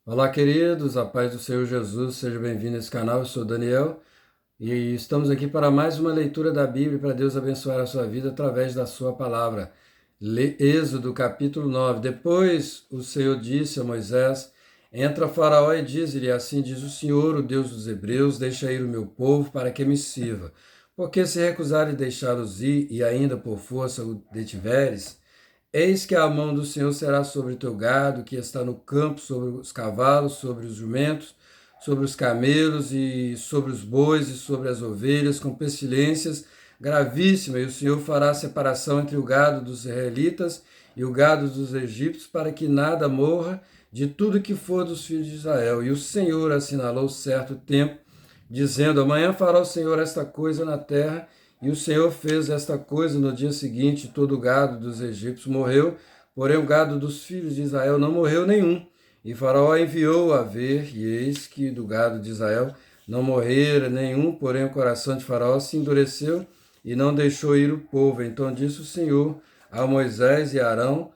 Olá, queridos, a paz do Senhor Jesus, seja bem-vindo a esse canal. Eu sou Daniel e estamos aqui para mais uma leitura da Bíblia para Deus abençoar a sua vida através da sua palavra. Êxodo capítulo 9. Depois o Senhor disse a Moisés: Entra Faraó e diz-lhe: Assim diz o Senhor, o Deus dos Hebreus, deixa ir o meu povo para que me sirva. Porque se recusares deixá-los ir e ainda por força o detiveres, eis que a mão do Senhor será sobre o teu gado, que está no campo, sobre os cavalos, sobre os jumentos, sobre os camelos e sobre os bois e sobre as ovelhas, com pestilências gravíssimas. E o Senhor fará separação entre o gado dos israelitas e o gado dos egípcios, para que nada morra de tudo que for dos filhos de Israel. E o Senhor assinalou certo tempo, dizendo: Amanhã fará o Senhor esta coisa na terra. E o Senhor fez esta coisa no dia seguinte, todo o gado dos egípcios morreu, porém o gado dos filhos de Israel não morreu nenhum. E Faraó enviou a ver, e eis que do gado de Israel não morrera nenhum, porém o coração de Faraó se endureceu e não deixou ir o povo. Então disse o Senhor a Moisés e Arão: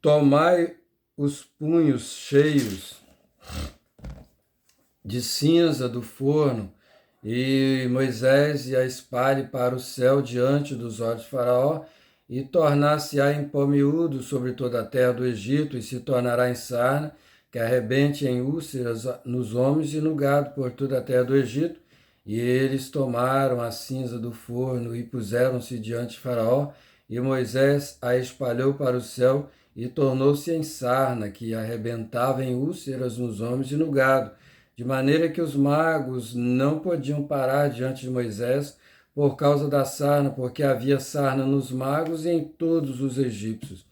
Tomai os punhos cheios de cinza do forno, e Moisés e a espalhe para o céu diante dos olhos de Faraó, e tornar-se-á em pó miúdo sobre toda a terra do Egito, e se tornará em sarna, que arrebente em úlceras nos homens e no gado por toda a terra do Egito. E eles tomaram a cinza do forno e puseram-se diante de Faraó, e Moisés a espalhou para o céu, e tornou-se em sarna, que arrebentava em úlceras nos homens e no gado, de maneira que os magos não podiam parar diante de Moisés por causa da sarna, porque havia sarna nos magos e em todos os egípcios.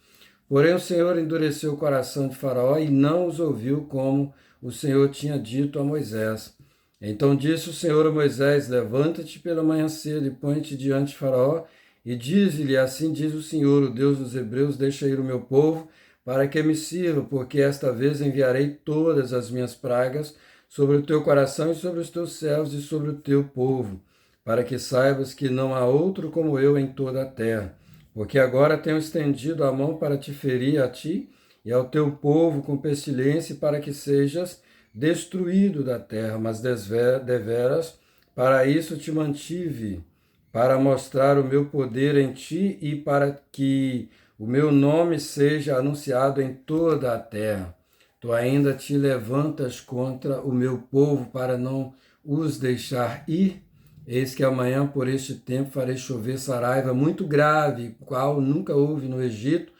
Porém o Senhor endureceu o coração de Faraó e não os ouviu, como o Senhor tinha dito a Moisés. Então disse o Senhor a Moisés: Levanta-te pela manhã cedo e põe-te diante de Faraó, e dize-lhe: Assim diz o Senhor, o Deus dos Hebreus, deixa ir o meu povo, para que me sirva, porque esta vez enviarei todas as minhas pragas sobre o teu coração e sobre os teus servos e sobre o teu povo, para que saibas que não há outro como eu em toda a terra. Porque agora tenho estendido a mão para te ferir a ti e ao teu povo com pestilência, para que sejas destruído da terra, mas deveras para isso te mantive, para mostrar o meu poder em ti e para que o meu nome seja anunciado em toda a terra. Tu ainda te levantas contra o meu povo para não os deixar ir? Eis que amanhã, por este tempo, farei chover saraiva muito grave, qual nunca houve no Egito,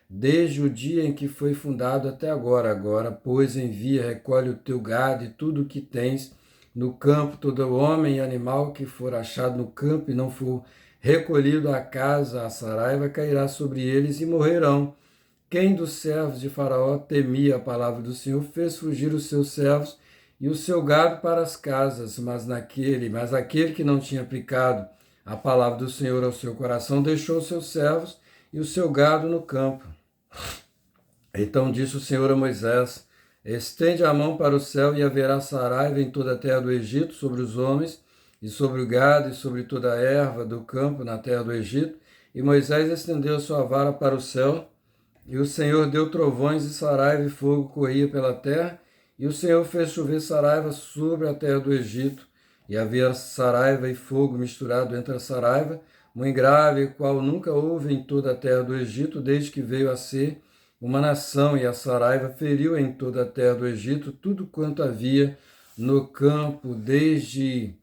desde o dia em que foi fundado até agora. Agora, pois, envia, recolhe o teu gado e tudo o que tens no campo, todo homem e animal que for achado no campo e não for recolhido à casa, a saraiva cairá sobre eles e morrerão. Quem dos servos de Faraó temia a palavra do Senhor fez fugir os seus servos e o seu gado para as casas, mas aquele que não tinha aplicado a palavra do Senhor ao seu coração deixou os seus servos e o seu gado no campo. Então disse o Senhor a Moisés: Estende a mão para o céu e haverá saraiva em toda a terra do Egito, sobre os homens e sobre o gado e sobre toda a erva do campo na terra do Egito. E Moisés estendeu a sua vara para o céu, e o Senhor deu trovões e saraiva e fogo corria pela terra, e o Senhor fez chover saraiva sobre a terra do Egito, e havia saraiva e fogo misturado entre a saraiva, muito grave, qual nunca houve em toda a terra do Egito, desde que veio a ser uma nação, e a saraiva feriu em toda a terra do Egito tudo quanto havia no campo, desde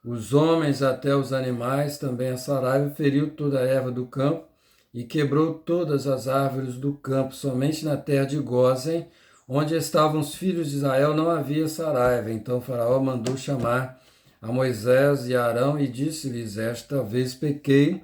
os homens até os animais. Também a saraiva feriu toda a erva do campo, e quebrou todas as árvores do campo. Somente na terra de Gósen, onde estavam os filhos de Israel, não havia saraiva. Então Faraó mandou chamar a Moisés e Arão e disse-lhes: Esta vez pequei,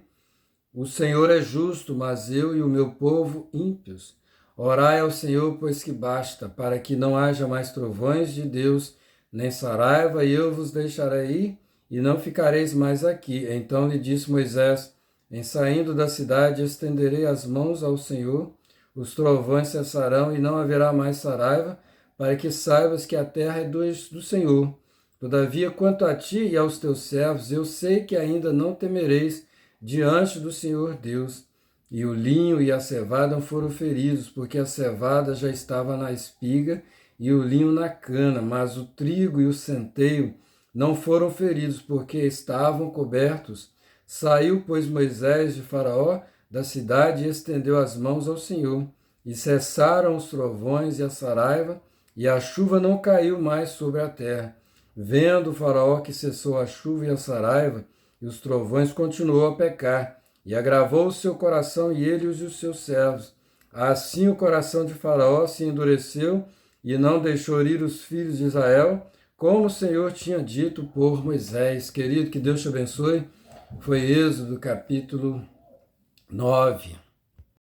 o Senhor é justo, mas eu e o meu povo ímpios. Orai ao Senhor, pois que basta, para que não haja mais trovões de Deus, nem saraiva, e eu vos deixarei ir, e não ficareis mais aqui. Então lhe disse Moisés: Em saindo da cidade, estenderei as mãos ao Senhor, os trovões cessarão, e não haverá mais saraiva, para que saibas que a terra é do Senhor. Todavia, quanto a ti e aos teus servos, eu sei que ainda não temereis diante do Senhor Deus. e o linho e a cevada não foram feridos, porque a cevada já estava na espiga e o linho na cana, mas o trigo e o centeio não foram feridos, porque estavam cobertos. Saiu, pois, Moisés de Faraó da cidade e estendeu as mãos ao Senhor. E cessaram os trovões e a saraiva, e a chuva não caiu mais sobre a terra. Vendo o Faraó que cessou a chuva e a saraiva, e os trovões, continuou a pecar, e agravou o seu coração, e ele e os seus servos. Assim o coração de Faraó se endureceu, e não deixou ir os filhos de Israel, como o Senhor tinha dito por Moisés. Querido, que Deus te abençoe. Foi Êxodo capítulo 9.